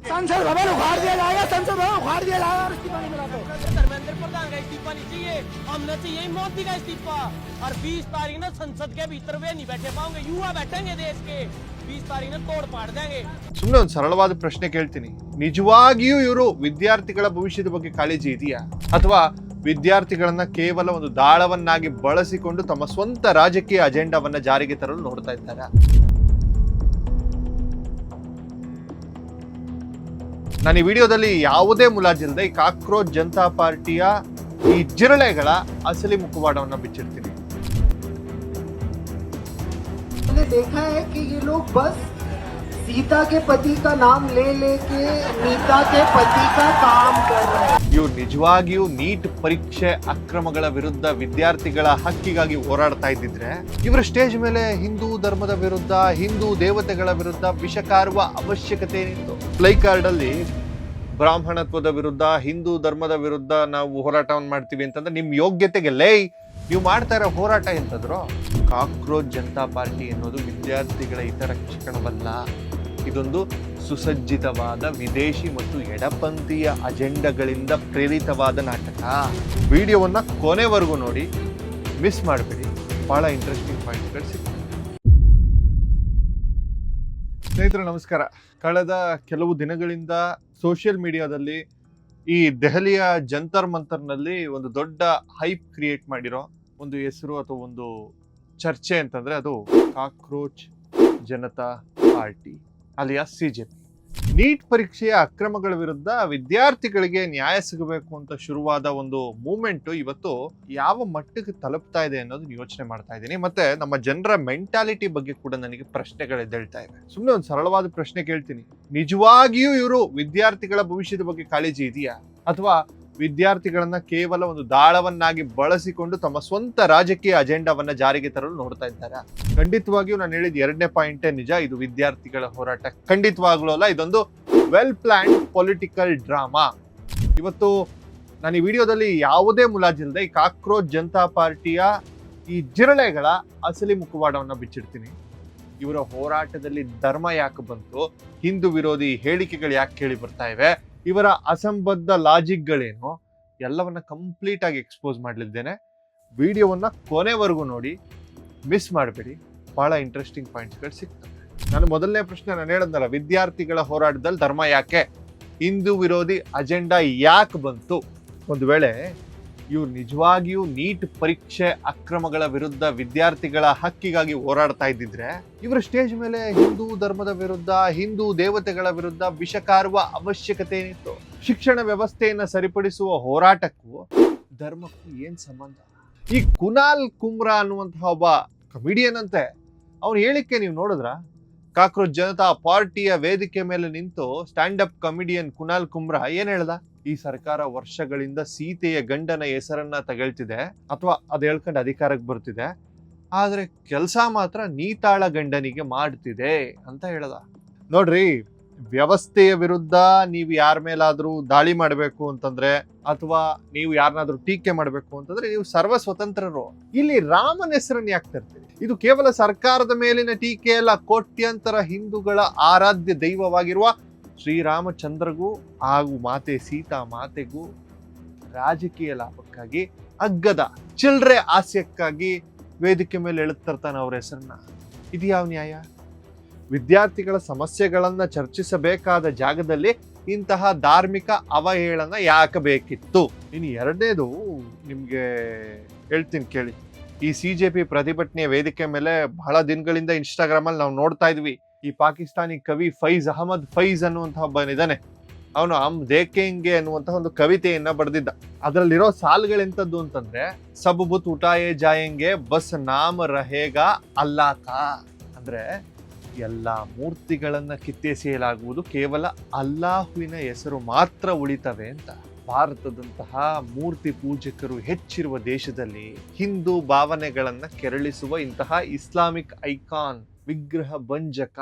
संसद भवन उखाड़ दिया जाएगा, संसद भवन उखाड़ दिया जाएगा और इस्तीफा नहीं मिला तो धर्मेंद्र प्रधान का इस्तीफा नहीं चाहिए, हमने चाहिए मोदी का इस्तीफा। और 20 तारीख ना संसद के भीतर वे नहीं बैठे पाओगे, युवा बैठेंगे देश के, 20 तारीख ना तोड़ पाड़ देंगे। ಸುಮ್ಮನೆ ಒಂದು ಸರಳವಾದ ಪ್ರಶ್ನೆ ಕೇಳ್ತೀನಿ, ನಿಜವಾಗಿಯೂ ಇವರು ವಿದ್ಯಾರ್ಥಿಗಳ ಭವಿಷ್ಯದ ಬಗ್ಗೆ ಕಾಳಜಿ ಇದೆಯಾ, ಅಥವಾ ವಿದ್ಯಾರ್ಥಿಗಳನ್ನ ಕೇವಲ ಒಂದು ದಾಳವನ್ನಾಗಿ ಬಳಸಿಕೊಂಡು ತಮ್ಮ ಸ್ವಂತ ರಾಜಕೀಯ ಅಜೆಂಡಾವನ್ನ ಜಾರಿಗೆ ತರಲು ನೋಡ್ತಾ ಇದ್ದಾರೆ? ನಾನು ಈ ವಿಡಿಯೋದಲ್ಲಿ ಯಾವುದೇ ಮುಲಾಜಿಲ್ಲದೆ ಈ ಕಾಕ್ರೋಚ್ ಜನತಾ ಪಾರ್ಟಿಯ ಈ ಜಿರಳೆಗಳ ಅಸಲಿ ಮುಖವಾಡವನ್ನ ಬಿಚ್ಚಿಡ್ತೀನಿ. मैंने देखा है कि ये लोग बस सीता के पति का नाम ले लेके नीता के पति का काम कर रहे हैं. ಇವ್ರು ನಿಜವಾಗಿಯೂ ನೀಟ್ ಪರೀಕ್ಷೆ ಅಕ್ರಮಗಳ ವಿರುದ್ಧ ವಿದ್ಯಾರ್ಥಿಗಳ ಹಕ್ಕಿಗಾಗಿ ಹೋರಾಡ್ತಾ ಇದ್ದಿದ್ರೆ ಇವರ ಸ್ಟೇಜ್ ಮೇಲೆ ಹಿಂದೂ ಧರ್ಮದ ವಿರುದ್ಧ, ಹಿಂದೂ ದೇವತೆಗಳ ವಿರುದ್ಧ ವಿಷಕಾರುವ ಅವಶ್ಯಕತೆ ಏನಿತ್ತು? ಫ್ಲೈ ಕಾರ್ಡ್ ಅಲ್ಲಿ ಬ್ರಾಹ್ಮಣತ್ವದ ವಿರುದ್ಧ, ಹಿಂದೂ ಧರ್ಮದ ವಿರುದ್ಧ ನಾವು ಹೋರಾಟವನ್ನು ಮಾಡ್ತೀವಿ ಅಂತಂದ್ರೆ ನಿಮ್ ಯೋಗ್ಯತೆಗೆ ನೀವು ಮಾಡ್ತಾ ಇರೋ ಹೋರಾಟ ಎಂತದ್ರು? ಕಾಕ್ರೋಚ್ ಜನತಾ ಪಾರ್ಟಿ ಎನ್ನುವುದು ವಿದ್ಯಾರ್ಥಿಗಳ ಹಿತರಕ್ಷಣವಲ್ಲ, ಇದೊಂದು ಸುಸಜ್ಜಿತವಾದ ವಿದೇಶಿ ಮತ್ತು ಎಡಪಂಥೀಯ ಅಜೆಂಡಾಗಳಿಂದ ಪ್ರೇರಿತವಾದ ನಾಟಕ. ವಿಡಿಯೋವನ್ನ ಕೊನೆವರೆಗೂ ನೋಡಿ, ಮಿಸ್ ಮಾಡಬೇಡಿ, ಬಹಳ ಇಂಟ್ರೆಸ್ಟಿಂಗ್ ಪಾಯಿಂಟ್ಗಳು ಸಿಗ್ತವೆ. ಸ್ನೇಹಿತರೆ ನಮಸ್ಕಾರ. ಕಳೆದ ಕೆಲವು ದಿನಗಳಿಂದ ಸೋಷಿಯಲ್ ಮೀಡಿಯಾದಲ್ಲಿ ಈ ದೆಹಲಿಯ ಜಂತರ್ ಮಂತರ್ನಲ್ಲಿ ಒಂದು ದೊಡ್ಡ ಹೈಪ್ ಕ್ರಿಯೇಟ್ ಮಾಡಿರೋ ಒಂದು ಹೆಸರು ಅಥವಾ ಒಂದು ಚರ್ಚೆ ಅಂತಂದ್ರೆ ಅದು cockroach Janata party alias CJP. NEET ಪರೀಕ್ಷೆಯ ಅಕ್ರಮಗಳ ವಿರುದ್ಧ ವಿದ್ಯಾರ್ಥಿಗಳಿಗೆ ನ್ಯಾಯ ಸಿಗಬೇಕು ಅಂತ ಶುರುವಾದ ಒಂದು ಮೂವ್ಮೆಂಟ್ ಇವತ್ತು ಯಾವ ಮಟ್ಟಕ್ಕೆ ತಲುಪ್ತಾ ಇದೆ ಅನ್ನೋದನ್ನ ಯೋಚನೆ ಮಾಡ್ತಾ ಇದ್ದೀನಿ. ಮತ್ತೆ ನಮ್ಮ ಜನರ ಮೆಂಟಾಲಿಟಿ ಬಗ್ಗೆ ಕೂಡ ನನಗೆ ಪ್ರಶ್ನೆಗಳು ಎದ್ದೇಳ್ತಾ ಇವೆ. ಸುಮ್ಮನೆ ಒಂದು ಸರಳವಾದ ಪ್ರಶ್ನೆ ಕೇಳ್ತೀನಿ, ನಿಜವಾಗಿಯೂ ಇವರು ವಿದ್ಯಾರ್ಥಿಗಳ ಭವಿಷ್ಯದ ಬಗ್ಗೆ ಕಾಳಜಿ ಇದೆಯಾ, ಅಥವಾ ವಿದ್ಯಾರ್ಥಿಗಳನ್ನ ಕೇವಲ ಒಂದು ದಾಳವನ್ನಾಗಿ ಬಳಸಿಕೊಂಡು ತಮ್ಮ ಸ್ವಂತ ರಾಜಕೀಯ ಅಜೆಂಡಾವನ್ನ ಜಾರಿಗೆ ತರಲು ನೋಡ್ತಾ ಇದ್ದಾರೆ? ಖಂಡಿತವಾಗಿಯೂ ನಾನು ಹೇಳಿದ ಎರಡನೇ ಪಾಯಿಂಟೇ ನಿಜ. ಇದು ವಿದ್ಯಾರ್ಥಿಗಳ ಹೋರಾಟ ಖಂಡಿತವಾಗ್ಲೂ ಅಲ್ಲ, ಇದೊಂದು ವೆಲ್ ಪ್ಲಾನ್ಡ್ ಪೊಲಿಟಿಕಲ್ ಡ್ರಾಮಾ. ಇವತ್ತು ನಾನು ಈ ವಿಡಿಯೋದಲ್ಲಿ ಯಾವುದೇ ಮುಲಾಜಿಲ್ಲದೆ ಈ ಕಾಕ್ರೋಚ್ ಜನತಾ ಪಾರ್ಟಿಯ ಈ ಜಿರಳೆಗಳ ಅಸಲಿ ಮುಖವಾಡವನ್ನ ಬಿಚ್ಚಿಡ್ತೀನಿ. ಇವರ ಹೋರಾಟದಲ್ಲಿ ಧರ್ಮ ಯಾಕೆ ಬಂತು, ಹಿಂದೂ ವಿರೋಧಿ ಹೇಳಿಕೆಗಳು ಯಾಕೆ ಕೇಳಿ ಬರ್ತಾ ಇವೆ, ಇವರ ಅಸಂಬದ್ಧ ಲಾಜಿಕ್ಗಳೇನು, ಎಲ್ಲವನ್ನ ಕಂಪ್ಲೀಟ್ ಆಗಿ ಎಕ್ಸ್ಪೋಸ್ ಮಾಡಲಿದ್ದೇನೆ. ವಿಡಿಯೋವನ್ನ ಕೊನೆವರೆಗೂ ನೋಡಿ, ಮಿಸ್ ಮಾಡಬೇಡಿ, ಬಹಳ ಇಂಟ್ರೆಸ್ಟಿಂಗ್ ಪಾಯಿಂಟ್ಸ್ಗಳು ಸಿಗ್ತವೆ. ನಾನು ಮೊದಲನೇ ಪ್ರಶ್ನೆ ನಾನು ಹೇಳದ್ನಲ್ಲ, ವಿದ್ಯಾರ್ಥಿಗಳ ಹೋರಾಟದಲ್ಲಿ ಧರ್ಮ ಯಾಕೆ, ಹಿಂದೂ ವಿರೋಧಿ ಅಜೆಂಡಾ ಯಾಕೆ ಬಂತು? ಒಂದು ವೇಳೆ ಇವ್ರು ನಿಜವಾಗಿಯೂ ನೀಟ್ ಪರೀಕ್ಷೆ ಅಕ್ರಮಗಳ ವಿರುದ್ಧ ವಿದ್ಯಾರ್ಥಿಗಳ ಹಕ್ಕಿಗಾಗಿ ಹೋರಾಡ್ತಾ ಇದ್ದಿದ್ರೆ ಇವರ ಸ್ಟೇಜ್ ಮೇಲೆ ಹಿಂದೂ ಧರ್ಮದ ವಿರುದ್ಧ, ಹಿಂದೂ ದೇವತೆಗಳ ವಿರುದ್ಧ ವಿಷಕಾರುವ ಅವಶ್ಯಕತೆ ಏನಿತ್ತು? ಶಿಕ್ಷಣ ವ್ಯವಸ್ಥೆಯನ್ನ ಸರಿಪಡಿಸುವ ಹೋರಾಟಕ್ಕೂ ಧರ್ಮಕ್ಕೂ ಏನ್ ಸಂಬಂಧ? ಈ ಕುನಾಲ್ ಕುಮ್ರಾ ಅನ್ನುವಂತಹ ಒಬ್ಬ ಕಮಿಡಿಯನ್ ಅಂತೆ, ಅವ್ನ ಹೇಳಿಕೆ ನೀವು ನೋಡಿದ್ರ? ಕಾಕ್ರೋಚ್ ಜನತಾ ಪಾರ್ಟಿಯ ವೇದಿಕೆ ಮೇಲೆ ನಿಂತು ಸ್ಟ್ಯಾಂಡ್ ಅಪ್ ಕಮಿಡಿಯನ್ ಕುನಾಲ್ ಕುಮ್ರಾ ಏನ್ ಹೇಳ್ದ? ಈ ಸರ್ಕಾರ ವರ್ಷಗಳಿಂದ ಸೀತೆಯ ಗಂಡನ ಹೆಸರನ್ನ ತಗೊಳ್ತಿದೆ ಅಥವಾ ಅದ್ ಹೇಳ್ಕೊಂಡು ಅಧಿಕಾರಕ್ಕೆ ಬರ್ತಿದೆ, ಆದ್ರೆ ಕೆಲಸ ಮಾತ್ರ ನೀತಾಳ ಗಂಡನಿಗೆ ಮಾಡ್ತಿದೆ ಅಂತ ಹೇಳ್ದ. ನೋಡ್ರಿ, ವ್ಯವಸ್ಥೆಯ ವಿರುದ್ಧ ನೀವು ಯಾರ ಮೇಲಾದ್ರೂ ದಾಳಿ ಮಾಡಬೇಕು ಅಂತಂದ್ರೆ ಅಥವಾ ನೀವು ಯಾರನ್ನಾದ್ರೂ ಟೀಕೆ ಮಾಡಬೇಕು ಅಂತಂದ್ರೆ ನೀವು ಸರ್ವ ಸ್ವತಂತ್ರರು. ಇಲ್ಲಿ ರಾಮನ ಹೆಸರನ್ನ ಯಾಕೆ ತರ್ತೀರಿ? ಇದು ಕೇವಲ ಸರ್ಕಾರದ ಮೇಲಿನ ಟೀಕೆ ಅಲ್ಲ, ಕೋಟ್ಯಂತರ ಹಿಂದೂಗಳ ಆರಾಧ್ಯ ದೈವವಾಗಿರುವ ಶ್ರೀರಾಮಚಂದ್ರಗೂ ಹಾಗೂ ಮಾತೆ ಸೀತಾ ಮಾತೆಗೂ ರಾಜಕೀಯ ಲಾಭಕ್ಕಾಗಿ, ಅಗ್ಗದ ಚಿಲ್ರೆ ಹಾಸ್ಯಕ್ಕಾಗಿ ವೇದಿಕೆ ಮೇಲೆ ಎಳುತ್ತರ್ತಾನೆ ಅವ್ರ ಹೆಸರನ್ನ. ಇದು ಯಾವ ನ್ಯಾಯ? ವಿದ್ಯಾರ್ಥಿಗಳ ಸಮಸ್ಯೆಗಳನ್ನ ಚರ್ಚಿಸಬೇಕಾದ ಜಾಗದಲ್ಲಿ ಇಂತಹ ಧಾರ್ಮಿಕ ಅವಹೇಳನ ಯಾಕೆ ಬೇಕಿತ್ತು? ಇನ್ನು ಎರಡನೇದು ನಿಮ್ಗೆ ಹೇಳ್ತೀನಿ ಕೇಳಿ. ಈ ಸಿಜೆಪಿ ಪ್ರತಿಭಟನೆಯ ವೇದಿಕೆ ಮೇಲೆ ಬಹಳ ದಿನಗಳಿಂದ ಇನ್ಸ್ಟಾಗ್ರಾಮ್ ಅಲ್ಲಿ ನಾವು ನೋಡ್ತಾ ಇದ್ವಿ, ಈ ಪಾಕಿಸ್ತಾನಿ ಕವಿ ಫೈಜ್ ಅಹಮದ್ ಫೈಜ್ ಅನ್ನುವಂತಹ ಒಬ್ಬನಿದ್ದಾನೆ, ಅವನು ಹಮ್ ದೇಖೆಂಗೆ ಅನ್ನುವಂತಹ ಒಂದು ಕವಿತೆಯನ್ನ ಬರೆದಿದ್ದ. ಅದರಲ್ಲಿರೋ ಸಾಲುಗಳೆಂತದ್ದು ಅಂತಂದ್ರೆ, ಸಬ್ ಬುತ್ ಉಟಾಯೇ ಜಾಯೆಂಗೆ ಬಸ್ ನಾಮ ರಹೇಗಾ ಅಲ್ಲಾ ಕಾ, ಅಂದ್ರೆ ಎಲ್ಲಾ ಮೂರ್ತಿಗಳನ್ನ ಕಿತ್ತೆಸೆಯಲಾಗುವುದು, ಕೇವಲ ಅಲ್ಲಾಹುವಿನ ಹೆಸರು ಮಾತ್ರ ಉಳಿತವೆ ಅಂತ. ಭಾರತದಂತಹ ಮೂರ್ತಿ ಪೂಜಕರು ಹೆಚ್ಚಿರುವ ದೇಶದಲ್ಲಿ ಹಿಂದೂ ಭಾವನೆಗಳನ್ನ ಕೆರಳಿಸುವ ಇಂತಹ ಇಸ್ಲಾಮಿಕ್ ಐಕಾನ್, ವಿಗ್ರಹ ಭಂಜಕ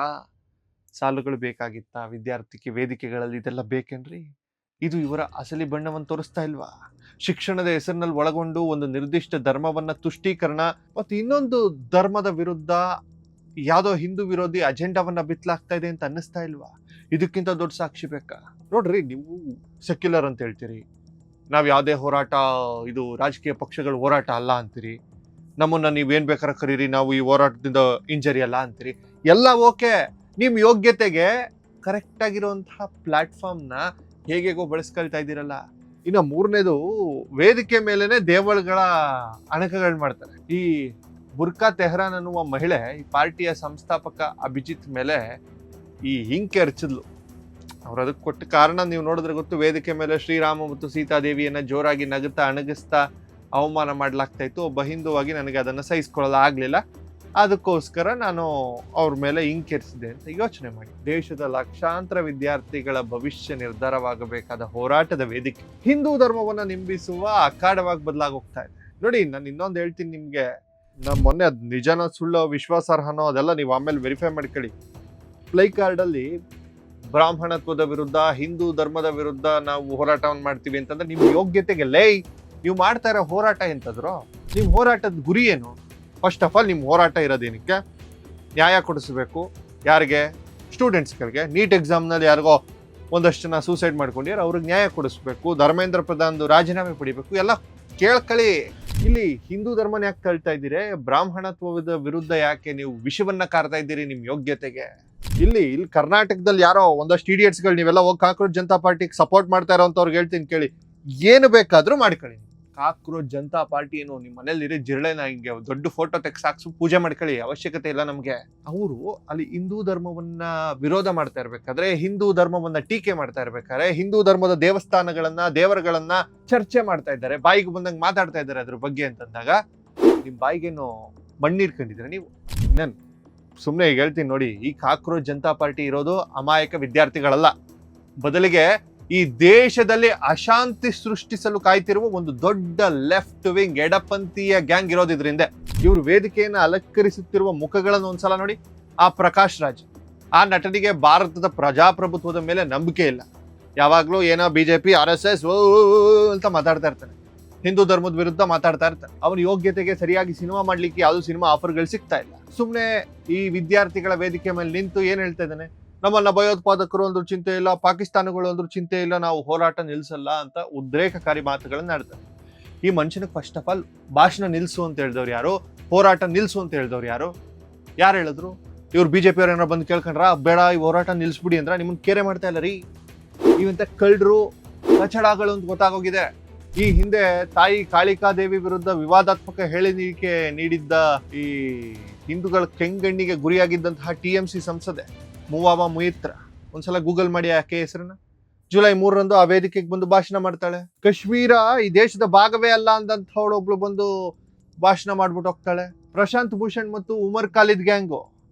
ಸಾಲುಗಳು ಬೇಕಾಗಿತ್ತ ವಿದ್ಯಾರ್ಥಿ ವೇದಿಕೆಗಳಲ್ಲಿ? ಇದೆಲ್ಲ ಬೇಕೇನ್ರಿ? ಇದು ಇವರ ಅಸಲಿ ಬಣ್ಣವನ್ನು ತೋರಿಸ್ತಾ ಇಲ್ವಾ? ಶಿಕ್ಷಣದ ಹೆಸರಿನಲ್ಲಿ ಒಳಗೊಂಡು ಒಂದು ನಿರ್ದಿಷ್ಟ ಧರ್ಮವನ್ನ ತುಷ್ಟೀಕರಣ ಮತ್ತು ಇನ್ನೊಂದು ಧರ್ಮದ ವಿರುದ್ಧ ಯಾವುದೋ ಹಿಂದೂ ವಿರೋಧಿ ಅಜೆಂಡಾವನ್ನ ಬಿತ್ತಲಾಗ್ತಾ ಇದೆ ಅಂತ ಅನ್ನಿಸ್ತಾ ಇಲ್ವಾ? ಇದಕ್ಕಿಂತ ದೊಡ್ಡ ಸಾಕ್ಷಿ ಬೇಕಾ? ನೋಡ್ರಿ, ನೀವು ಸೆಕ್ಯುಲರ್ ಅಂತ ಹೇಳ್ತೀರಿ, ನಾವು ಯಾವುದೇ ಹೋರಾಟ ಇದು ರಾಜಕೀಯ ಪಕ್ಷಗಳ ಹೋರಾಟ ಅಲ್ಲ ಅಂತೀರಿ, ನಮ್ಮನ್ನ ನೀವೇನ್ ಬೇಕಾದ್ರೆ ಕರೀರಿ, ನಾವು ಈ ಹೋರಾಟದಿಂದ ಇಂಜರಿ ಅಲ್ಲ ಅಂತೀರಿ. ಎಲ್ಲ ಓಕೆ, ನಿಮ್ಮ ಯೋಗ್ಯತೆಗೆ ಕರೆಕ್ಟ್ ಆಗಿರುವಂತಹ ಪ್ಲಾಟ್ಫಾರ್ಮ್ನ ಹೇಗೇಗೋ ಬಳಸ್ಕೊಳ್ತಾ ಇದ್ದೀರಲ್ಲ. ಇನ್ನು ಮೂರನೇದು, ವೇದಿಕೆ ಮೇಲೆನೆ ದೇವಳುಗಳ ಅಣಕಗಳು ಮಾಡ್ತಾರೆ. ಈ ಬುರ್ಕಾ ತೆಹರಾನ್ ಅನ್ನುವ ಮಹಿಳೆ ಈ ಪಾರ್ಟಿಯ ಸಂಸ್ಥಾಪಕ ಅಭಿಜಿತ್ ಮೇಲೆ ಈ ಹಿಂಕೆ ಎರಚಿದ್ಲು. ಅವ್ರು ಅದಕ್ಕೆ ಕೊಟ್ಟ ಕಾರಣ ನೀವು ನೋಡಿದ್ರೆ ಗೊತ್ತು. ವೇದಿಕೆ ಮೇಲೆ ಶ್ರೀರಾಮ ಮತ್ತು ಸೀತಾದೇವಿಯನ್ನ ಜೋರಾಗಿ ನಗುತ್ತಾ ಅಣಗಿಸ್ತಾ ಅವಮಾನ ಮಾಡ್ಲಾಗ್ತಾ ಇತ್ತು. ಒಬ್ಬ ಹಿಂದುವಾಗಿ ನನಗೆ ಅದನ್ನು ಸಹಿಸ್ಕೊಳ್ಳಲು ಆಗ್ಲಿಲ್ಲ, ಅದಕ್ಕೋಸ್ಕರ ನಾನು ಅವ್ರ ಮೇಲೆ ಹಿಂಕೆರಿಸಿದೆ ಅಂತ ಯೋಚನೆ ಮಾಡಿ. ದೇಶದ ಲಕ್ಷಾಂತರ ವಿದ್ಯಾರ್ಥಿಗಳ ಭವಿಷ್ಯ ನಿರ್ಧಾರವಾಗಬೇಕಾದ ಹೋರಾಟದ ವೇದಿಕೆ ಹಿಂದೂ ಧರ್ಮವನ್ನ ನಿಂಬಿಸುವ ಅಖಾಡವಾಗಿ ಬದಲಾಗೋಗ್ತಾ ಇದೆ. ನೋಡಿ, ನಾನು ಇನ್ನೊಂದು ಹೇಳ್ತೀನಿ ನಿಮ್ಗೆ, ನಮ್ಮ ಮೊನ್ನೆ ಅದು ನಿಜನೋ ಸುಳ್ಳೋ ವಿಶ್ವಾಸಾರ್ಹನೋ ಅದೆಲ್ಲ ನೀವು ಆಮೇಲೆ ವೆರಿಫೈ ಮಾಡ್ಕೊಳ್ಳಿ. ಪ್ಲೈ ಕಾರ್ಡಲ್ಲಿ ಬ್ರಾಹ್ಮಣತ್ವದ ವಿರುದ್ಧ, ಹಿಂದೂ ಧರ್ಮದ ವಿರುದ್ಧ ನಾವು ಹೋರಾಟವನ್ನು ಮಾಡ್ತೀವಿ ಅಂತಂದ್ರೆ ನಿಮ್ಮ ಯೋಗ್ಯತೆಗೆ ನೀವು ಮಾಡ್ತಾ ಇರೋ ಹೋರಾಟ ಎಂತದ್ರು? ನಿಮ್ಮ ಹೋರಾಟದ ಗುರಿ ಏನು? ಫಸ್ಟ್ ಆಫ್ ಆಲ್ ನಿಮ್ಮ ಹೋರಾಟ ಇರೋದೇನಕ್ಕೆ? ನ್ಯಾಯ ಕೊಡಿಸ್ಬೇಕು. ಯಾರಿಗೆ? ಸ್ಟೂಡೆಂಟ್ಸ್ಗಳಿಗೆ. ನೀಟ್ ಎಕ್ಸಾಮ್ನಲ್ಲಿ ಯಾರಿಗೋ ಒಂದಷ್ಟು ಜನ ಸೂಸೈಡ್ ಮಾಡ್ಕೊಂಡಿದ್ದಾರೆ, ಅವ್ರಿಗೆ ನ್ಯಾಯ ಕೊಡಿಸ್ಬೇಕು. ಧರ್ಮೇಂದ್ರ ಪ್ರಧಾನ್ದು ರಾಜೀನಾಮೆ ಪಡಿಬೇಕು. ಎಲ್ಲ ಕೇಳ್ಕೊಳ್ಳಿ. ಇಲ್ಲಿ ಹಿಂದೂ ಧರ್ಮನ ಯಾಕೆ ತಳ್ತಾ ಇದ್ದೀರಿ? ಬ್ರಾಹ್ಮಣತ್ವದ ವಿರುದ್ಧ ಯಾಕೆ ನೀವು ವಿಷವನ್ನ ಕಾರ್ತಾ ಇದ್ದೀರಿ ನಿಮ್ಮ ಯೋಗ್ಯತೆಗೆ? ಇಲ್ಲಿ ಕರ್ನಾಟಕದಲ್ಲಿ ಯಾರೋ ಒಂದಷ್ಟು ಇಡಿಯಟ್ಸ್ಗಳು ನೀವೆಲ್ಲ ಹೋಗಿ ಕಾಕ್ರೋಚ್ ಜನತಾ ಪಾರ್ಟಿಗೆ ಸಪೋರ್ಟ್ ಮಾಡ್ತಾ ಇರೋಂಥವ್ರಿಗೆ ಹೇಳ್ತೀನಿ ಕೇಳಿ, ಏನು ಬೇಕಾದ್ರೂ ಮಾಡ್ಕೊಳ್ಳಿ. ಕಾಕ್ರೋಚ್ ಜನತಾ ಪಾರ್ಟಿ ಏನು ನಿಮ್ಮ ಮನೇಲಿ ಇರೋ ಜಿರಳೆನ ಹಿಂಗೆ ದೊಡ್ಡ ಫೋಟೋ ತೆಗೆದು ಸಾಕ್ಸು ಪೂಜೆ ಮಾಡ್ಕೊಳ್ಳಿ, ಅವಶ್ಯಕತೆ ಇಲ್ಲ ನಮಗೆ. ಅವರು ಅಲ್ಲಿ ಹಿಂದೂ ಧರ್ಮವನ್ನ ವಿರೋಧ ಮಾಡ್ತಾ ಇರ್ಬೇಕಾದ್ರೆ, ಹಿಂದೂ ಧರ್ಮವನ್ನ ಟೀಕೆ ಮಾಡ್ತಾ ಇರ್ಬೇಕಾದ್ರೆ, ಹಿಂದೂ ಧರ್ಮದ ದೇವಸ್ಥಾನಗಳನ್ನ ದೇವರುಗಳನ್ನ ಚರ್ಚೆ ಮಾಡ್ತಾ ಇದ್ದಾರೆ, ಬಾಯಿಗೆ ಬಂದಂಗೆ ಮಾತಾಡ್ತಾ ಇದ್ದಾರೆ ಅದ್ರ ಬಗ್ಗೆ ಅಂತಂದಾಗ ನಿಮ್ ಬಾಯಿಗೇನು ಮಣ್ಣಿರ್ಕೊಂಡಿದ್ರೆ ನೀವು? ನಾನು ಸುಮ್ಮನೆ ಈಗ ಹೇಳ್ತೀನಿ ನೋಡಿ, ಈ ಕಾಕ್ರೋಚ್ ಜನತಾ ಪಾರ್ಟಿ ಇರೋದು ಅಮಾಯಕ ವಿದ್ಯಾರ್ಥಿಗಳಲ್ಲ, ಬದಲಿಗೆ ಈ ದೇಶದಲ್ಲಿ ಅಶಾಂತಿ ಸೃಷ್ಟಿಸಲು ಕಾಯ್ತಿರುವ ಒಂದು ದೊಡ್ಡ ಲೆಫ್ಟ್ ವಿಂಗ್ ಎಡಪಂಥೀಯ ಗ್ಯಾಂಗ್ ಇರೋದ್ರಿಂದ. ಇವರು ವೇದಿಕೆಯನ್ನು ಅಲಂಕರಿಸುತ್ತಿರುವ ಮುಖಗಳನ್ನು ಒಂದ್ಸಲ ನೋಡಿ. ಆ ಪ್ರಕಾಶ್ ರಾಜ್, ಆ ನಟನಿಗೆ ಭಾರತದ ಪ್ರಜಾಪ್ರಭುತ್ವದ ಮೇಲೆ ನಂಬಿಕೆ ಇಲ್ಲ. ಯಾವಾಗ್ಲೂ ಏನೋ ಬಿಜೆಪಿ RSS ಅಂತ ಮಾತಾಡ್ತಾ ಇರ್ತಾನೆ, ಹಿಂದೂ ಧರ್ಮದ ವಿರುದ್ಧ ಮಾತಾಡ್ತಾ ಇರ್ತಾನೆ. ಅವನ ಯೋಗ್ಯತೆಗೆ ಸರಿಯಾಗಿ ಸಿನಿಮಾ ಮಾಡ್ಲಿಕ್ಕೆ ಯಾವ್ದು ಸಿನಿಮಾ ಆಫರ್ಗಳು ಸಿಗ್ತಾ ಇಲ್ಲ. ಸುಮ್ನೆ ಈ ವಿದ್ಯಾರ್ಥಿಗಳ ವೇದಿಕೆ ಮೇಲೆ ನಿಂತು ಏನ್ ಹೇಳ್ತಾ ಇದ್ದಾನೆ, ನಮ್ಮನ್ನ ಭಯೋತ್ಪಾದಕರು ಅಂದ್ರೂ ಚಿಂತೆ ಇಲ್ಲ, ಪಾಕಿಸ್ತಾನಗಳು ಅಂದ್ರೂ ಚಿಂತೆ ಇಲ್ಲ, ನಾವು ಹೋರಾಟ ನಿಲ್ಸಲ್ಲ ಅಂತ ಉದ್ರೇಕಕಾರಿ ಮಾತುಗಳನ್ನ ಆಡ್ತಾರೆ. ಈ ಮನುಷ್ಯನಿಗೆ ಫಸ್ಟ್ ಆಫ್ ಆಲ್ ಭಾಷಣ ನಿಲ್ಸು ಅಂತ ಹೇಳಿದವ್ರು ಯಾರು? ಹೋರಾಟ ನಿಲ್ಸು ಅಂತ ಹೇಳಿದವ್ರು ಯಾರು? ಹೇಳಿದ್ರು? ಇವ್ರು BJP ಅವ್ರು ಏನಾರು ಬಂದು ಕೇಳ್ಕೊಂಡ್ರ ಬೇಡ ಈ ಹೋರಾಟ ನಿಲ್ಸ್ಬಿಡಿ ಅಂದ್ರ? ನಿಮ್ಮನ್ನ ಕೇರೆ ಮಾಡ್ತಾ ಇಲ್ಲ ರೀ. ಇವಂತ ಕಳ್ಳರು ಕಚಡಗಳು ಅಂತ ಗೊತ್ತಾಗೋಗಿದೆ. ಈ ಹಿಂದೆ ತಾಯಿ ಕಾಳಿಕಾದೇವಿ ವಿರುದ್ಧ ವಿವಾದಾತ್ಮಕ ಹೇಳಿಕೆ ನೀಡಿದ್ದ ಈ ಹಿಂದೂಗಳ ಕೆಂಗಣ್ಣಿಗೆ ಗುರಿಯಾಗಿದ್ದಂತಹ TMC ಸಂಸದೆ ಮೂವಾವ ಮುಯಿತ್ರ, ಒಂದ್ಸಲ ಗೂಗಲ್ ಮಾಡಿ ಆಕೆ ಹೆಸರನ್ನ. ಜುಲೈ 3ರಂದು ಆ ವೇದಿಕೆಗೆ ಬಂದು ಭಾಷಣ ಮಾಡ್ತಾಳೆ. ಕಾಶ್ಮೀರ ಈ ದೇಶದ ಭಾಗವೇ ಅಲ್ಲ ಅಂದಂಥವಳು ಒಬ್ಳು ಬಂದು ಭಾಷಣ ಮಾಡ್ಬಿಟ್ಟು ಹೋಗ್ತಾಳೆ. ಪ್ರಶಾಂತ್ ಭೂಷಣ್ ಮತ್ತು ಉಮರ್ ಖಾಲಿದ್ ಗ್ಯಾಂಗು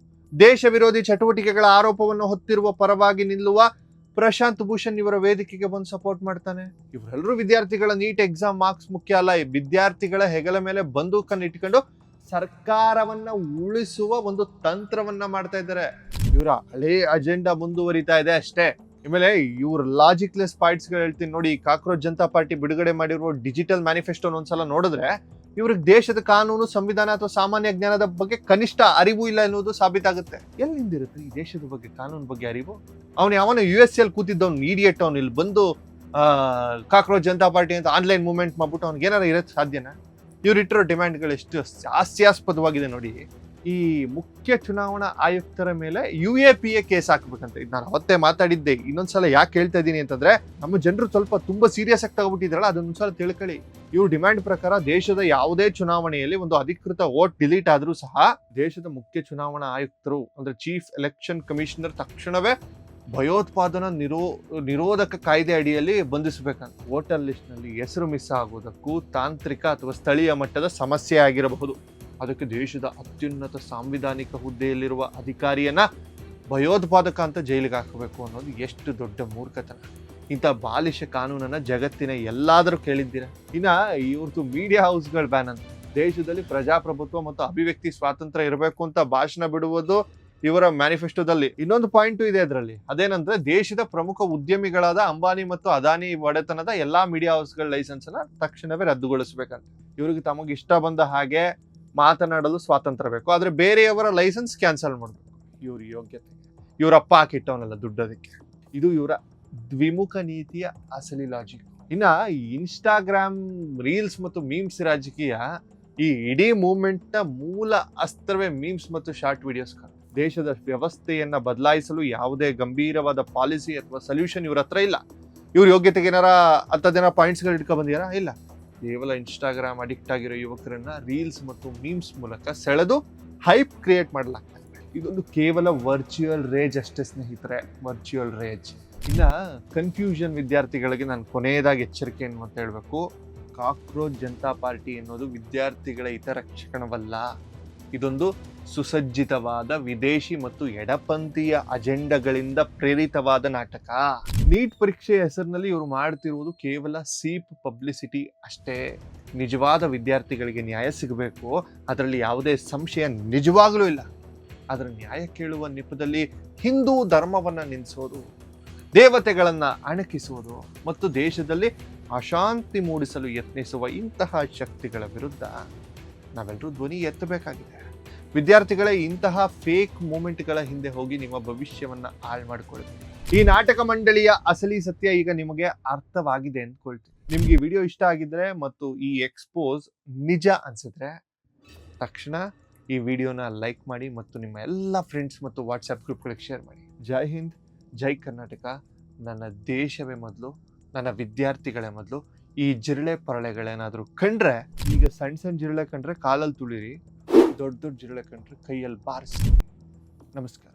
ದೇಶ ವಿರೋಧಿ ಚಟುವಟಿಕೆಗಳ ಆರೋಪವನ್ನು ಹೊತ್ತಿರುವ ಪರವಾಗಿ ನಿಲ್ಲುವ ಪ್ರಶಾಂತ್ ಭೂಷಣ್ ಇವರ ವೇದಿಕೆಗೆ ಬಂದು ಸಪೋರ್ಟ್ ಮಾಡ್ತಾನೆ. ಇವರೆಲ್ಲರೂ ವಿದ್ಯಾರ್ಥಿಗಳ ನೀಟ್ ಎಕ್ಸಾಮ್ ಮಾರ್ಕ್ಸ್ ಮುಖ್ಯ ಅಲ್ಲ, ಈ ವಿದ್ಯಾರ್ಥಿಗಳ ಹೆಗಲ ಮೇಲೆ ಬಂದೂಕನ್ನು ಇಟ್ಕೊಂಡು ಸರ್ಕಾರವನ್ನ ಉಳಿಸುವ ಒಂದು ತಂತ್ರವನ್ನ ಮಾಡ್ತಾ ಇದ್ದಾರೆ. ಇವರ ಹಳೇ ಅಜೆಂಡಾ ಮುಂದುವರಿತಾ ಇದೆ ಅಷ್ಟೇ. ಆಮೇಲೆ ಇವ್ರ ಲಾಜಿಕ್ಲೆಸ್ ಪಾಯಿಂಟ್ಸ್ ಗಳು ಹೇಳ್ತೀನಿ ನೋಡಿ. ಕಾಕ್ರೋಚ್ ಜನತಾ ಪಾರ್ಟಿ ಬಿಡುಗಡೆ ಮಾಡಿರುವ ಡಿಜಿಟಲ್ ಮ್ಯಾನಿಫೆಸ್ಟೋ ಒಂದ್ಸಲ ನೋಡಿದ್ರೆ ಇವ್ರಿಗೆ ದೇಶದ ಕಾನೂನು, ಸಂವಿಧಾನ ಅಥವಾ ಸಾಮಾನ್ಯ ಜ್ಞಾನದ ಬಗ್ಗೆ ಕನಿಷ್ಠ ಅರಿವು ಇಲ್ಲ ಎನ್ನುವುದು ಸಾಬೀತಾಗುತ್ತೆ. ಎಲ್ಲಿಂದಿರುತ್ತೆ ಈ ದೇಶದ ಬಗ್ಗೆ, ಕಾನೂನು ಬಗ್ಗೆ ಅರಿವು? ಅವನು ಯಾವನ USL ಕೂತಿದ್ದವನು ಇಡಿಯಟ್, ಅವ್ನು ಇಲ್ಲಿ ಬಂದು ಕಾಕ್ರೋಚ್ ಜನತಾ ಪಾರ್ಟಿ ಅಂತ ಆನ್ಲೈನ್ ಮೂವ್ಮೆಂಟ್ ಮಾಡ್ಬಿಟ್ಟು ಅವ್ನಿಗೆ ಏನಾರು ಇರೋದು ಸಾಧ್ಯನಾ? ಇವ್ರಿಟ್ಟಿರೋ ಡಿಮ್ಯಾಂಡ್ಗಳು ಎಷ್ಟು ಹಾಸ್ಯಾಸ್ಪದವಾಗಿದೆ ನೋಡಿ. ಈ ಮುಖ್ಯ ಚುನಾವಣಾ ಆಯುಕ್ತರ ಮೇಲೆ UAPA ಕೇಸ್ ಹಾಕ್ಬೇಕಂತ ಇದು ನಾನು ಅವತ್ತೇ ಮಾತಾಡಿದ್ದೆ. ಇನ್ನೊಂದ್ಸಲ ಯಾಕೆ ಹೇಳ್ತಾ ಇದ್ದೀನಿ ಅಂತಂದ್ರೆ, ನಮ್ಮ ಜನರು ಸ್ವಲ್ಪ ತುಂಬಾ ಸೀರಿಯಸ್ ಆಗಿ ತಗೋಬಿಟ್ಟಿದ್ರಲ್ಲ, ಅದನ್ನೊಂದ್ಸಲ ತಿಳ್ಕೊಳ್ಳಿ. ಇವ್ರ ಡಿಮ್ಯಾಂಡ್ ಪ್ರಕಾರ ದೇಶದ ಯಾವುದೇ ಚುನಾವಣೆಯಲ್ಲಿ ಒಂದು ಅಧಿಕೃತ ವೋಟ್ ಡಿಲೀಟ್ ಆದ್ರೂ ಸಹ ದೇಶದ ಮುಖ್ಯ ಚುನಾವಣಾ ಆಯುಕ್ತರು ಅಂದ್ರೆ ಚೀಫ್ ಎಲೆಕ್ಷನ್ ಕಮಿಷನರ್ ತಕ್ಷಣವೇ ಭಯೋತ್ಪಾದನಾ ನಿರೋಧಕ ಕಾಯ್ದೆ ಅಡಿಯಲ್ಲಿ ಬಂಧಿಸಬೇಕಂತ. ವೋಟರ್ ಲಿಸ್ಟ್ ನಲ್ಲಿ ಹೆಸರು ಮಿಸ್ ಆಗುವುದಕ್ಕೂ ತಾಂತ್ರಿಕ ಅಥವಾ ಸ್ಥಳೀಯ ಮಟ್ಟದ ಸಮಸ್ಯೆ ಆಗಿರಬಹುದು. ಅದಕ್ಕೆ ದೇಶದ ಅತ್ಯುನ್ನತ ಸಾಂವಿಧಾನಿಕ ಹುದ್ದೆಯಲ್ಲಿರುವ ಅಧಿಕಾರಿಯನ್ನ ಭಯೋತ್ಪಾದಕ ಅಂತ ಜೈಲಿಗೆ ಹಾಕಬೇಕು ಅನ್ನೋದು ಎಷ್ಟು ದೊಡ್ಡ ಮೂರ್ಖತನ. ಇಂಥ ಬಾಲಿಶ ಕಾನೂನನ್ನ ಜಗತ್ತಿನ ಎಲ್ಲಾದರೂ ಕೇಳಿದ್ದೀರಾ? ಇನ್ನ ಇವ್ರದ್ದು ಮೀಡಿಯಾ ಹೌಸ್ಗಳು ಬ್ಯಾನ್ ಅಂತ. ದೇಶದಲ್ಲಿ ಪ್ರಜಾಪ್ರಭುತ್ವ ಮತ್ತು ಅಭಿವ್ಯಕ್ತಿ ಸ್ವಾತಂತ್ರ್ಯ ಇರಬೇಕು ಅಂತ ಭಾಷಣ ಬಿಡುವುದು ಇವರ ಮ್ಯಾನಿಫೆಸ್ಟೋದಲ್ಲಿ. ಇನ್ನೊಂದು ಪಾಯಿಂಟು ಇದೆ ಅದರಲ್ಲಿ, ಅದೇನಂದ್ರೆ ದೇಶದ ಪ್ರಮುಖ ಉದ್ಯಮಿಗಳಾದ ಅಂಬಾನಿ ಮತ್ತು ಅದಾನಿ ಒಡೆತನದ ಎಲ್ಲಾ ಮೀಡಿಯಾ ಹೌಸ್ಗಳ ಲೈಸೆನ್ಸ್ ಅನ್ನ ತಕ್ಷಣವೇ ರದ್ದುಗೊಳಿಸ್ಬೇಕಂತ. ಇವ್ರಿಗೆ ತಮಗೆ ಇಷ್ಟ ಬಂದ ಹಾಗೆ ಮಾತನಾಡಲು ಸ್ವಾತಂತ್ರ್ಯ ಬೇಕು, ಆದರೆ ಬೇರೆಯವರ ಲೈಸೆನ್ಸ್ ಕ್ಯಾನ್ಸಲ್ ಮಾಡಬೇಕು. ಇವ್ರ ಯೋಗ್ಯತೆ, ಇವರಪ್ಪ ಹಾಕಿಟ್ಟವನಲ್ಲ ದುಡ್ಡೋದಕ್ಕೆ. ಇದು ಇವರ ದ್ವಿಮುಖ ನೀತಿಯ ಅಸಲಿ ಲಾಜಿಕ್. ಇನ್ನ ಇನ್ಸ್ಟಾಗ್ರಾಮ್ ರೀಲ್ಸ್ ಮತ್ತು ಮೀಮ್ಸ್ ರಾಜಕೀಯ, ಈ ಇಡೀ ಮೂವ್ಮೆಂಟ್ನ ಮೂಲ ಅಸ್ತ್ರವೇ ಮೀಮ್ಸ್ ಮತ್ತು ಶಾರ್ಟ್ ವಿಡಿಯೋಸ್. ದೇಶದ ವ್ಯವಸ್ಥೆಯನ್ನ ಬದಲಾಯಿಸಲು ಯಾವುದೇ ಗಂಭೀರವಾದ ಪಾಲಿಸಿ ಅಥವಾ ಸೊಲ್ಯೂಷನ್ ಇವ್ರ ಹತ್ರ ಇಲ್ಲ. ಇವ್ರ ಯೋಗ್ಯತೆಗೆ ಏನಾರ 10 ಜನ ಪಾಯಿಂಟ್ಸ್ಗಳು ಇಟ್ಕೊಂಡು ಬಂದಿಯಾರ? ಇಲ್ಲ. ಕೇವಲ ಇನ್ಸ್ಟಾಗ್ರಾಮ್ ಅಡಿಕ್ಟ್ ಆಗಿರೋ ಯುವಕರನ್ನ ರೀಲ್ಸ್ ಮತ್ತು ಮೀಮ್ಸ್ ಮೂಲಕ ಸೆಳೆದು ಹೈಪ್ ಕ್ರಿಯೇಟ್ ಮಾಡಲಾಗ್ತದೆ. ಇದೊಂದು ಕೇವಲ ವರ್ಚುವಲ್ ರೇಜ್ ಅಷ್ಟೇ ಸ್ನೇಹಿತರೆ, ವರ್ಚುವಲ್ ರೇಜ್. ಇನ್ನ ಕನ್ಫ್ಯೂಷನ್ ವಿದ್ಯಾರ್ಥಿಗಳಿಗೆ ನಾನು ಕೊನೆಯದಾಗಿ ಎಚ್ಚರಿಕೆ ಏನು ಅಂತ ಹೇಳಬೇಕು. ಕಾಕ್ರೋಚ್ ಜನತಾ ಪಾರ್ಟಿ ಎನ್ನುವುದು ವಿದ್ಯಾರ್ಥಿಗಳ ಹಿತರಕ್ಷಣವಲ್ಲ. ಇದೊಂದು ಸುಸಜ್ಜಿತವಾದ ವಿದೇಶಿ ಮತ್ತು ಎಡಪಂಥೀಯ ಅಜೆಂಡಾಗಳಿಂದ ಪ್ರೇರಿತವಾದ ನಾಟಕ. ನೀಟ್ ಪರೀಕ್ಷೆಯ ಹೆಸರಿನಲ್ಲಿ ಇವರು ಮಾಡ್ತಿರುವುದು ಕೇವಲ ಸೀಪ್ ಪಬ್ಲಿಸಿಟಿ ಅಷ್ಟೇ. ನಿಜವಾದ ವಿದ್ಯಾರ್ಥಿಗಳಿಗೆ ನ್ಯಾಯ ಸಿಗಬೇಕು, ಅದರಲ್ಲಿ ಯಾವುದೇ ಸಂಶಯ ನಿಜವಾಗಲೂ ಇಲ್ಲ. ಅದರ ನ್ಯಾಯ ಕೇಳುವ ನೆಪದಲ್ಲಿ ಹಿಂದೂ ಧರ್ಮವನ್ನು ನಿಲ್ಲಿಸೋದು, ದೇವತೆಗಳನ್ನು ಅಣಕಿಸುವುದು ಮತ್ತು ದೇಶದಲ್ಲಿ ಅಶಾಂತಿ ಮೂಡಿಸಲು ಯತ್ನಿಸುವ ಇಂತಹ ಶಕ್ತಿಗಳ ವಿರುದ್ಧ ನಾವೆಲ್ಲರೂ ಧ್ವನಿ ಎತ್ತಬೇಕಾಗಿದೆ. ವಿದ್ಯಾರ್ಥಿಗಳೇ, ಇಂತಹ ಫೇಕ್ ಮೂಮೆಂಟ್ಗಳ ಹಿಂದೆ ಹೋಗಿ ನಿಮ್ಮ ಭವಿಷ್ಯವನ್ನ ಹಾಳು ಮಾಡಿಕೊಳ್ಳಿ. ಈ ನಾಟಕ ಮಂಡಳಿಯ ಅಸಲಿ ಸತ್ಯ ಈಗ ನಿಮಗೆ ಅರ್ಥವಾಗಿದೆ ಅಂದ್ಕೊಳ್ತೀನಿ. ನಿಮ್ಗೆ ಈ ವಿಡಿಯೋ ಇಷ್ಟ ಆಗಿದ್ರೆ ಮತ್ತು ಈ ಎಕ್ಸ್ಪೋಸ್ ನಿಜ ಅನ್ಸಿದ್ರೆ ತಕ್ಷಣ ಈ ವಿಡಿಯೋನ ಲೈಕ್ ಮಾಡಿ ಮತ್ತು ನಿಮ್ಮ ಎಲ್ಲ ಫ್ರೆಂಡ್ಸ್ ಮತ್ತು ವಾಟ್ಸ್ಆ್ಯಪ್ ಗ್ರೂಪ್ಗಳಿಗೆ ಶೇರ್ ಮಾಡಿ. ಜೈ ಹಿಂದ್, ಜೈ ಕರ್ನಾಟಕ. ನನ್ನ ದೇಶವೇ ಮೊದಲು, ನನ್ನ ವಿದ್ಯಾರ್ಥಿಗಳೇ ಮೊದಲು. ಈ ಜಿರಳೆ ಪರಳೆಗಳೇನಾದರೂ ಕಂಡ್ರೆ, ಈಗ ಸಣ್ಣ ಜಿರಳೆ ಕಂಡ್ರೆ ಕಾಲಲ್ಲಿ ತುಳಿರಿ, ದೊಡ್ಡ ಜಿರಳೆ ಕಂಡ್ರೆ ಕೈಯಲ್ಲಿ ಬಾರಿಸಿ. ನಮಸ್ಕಾರ.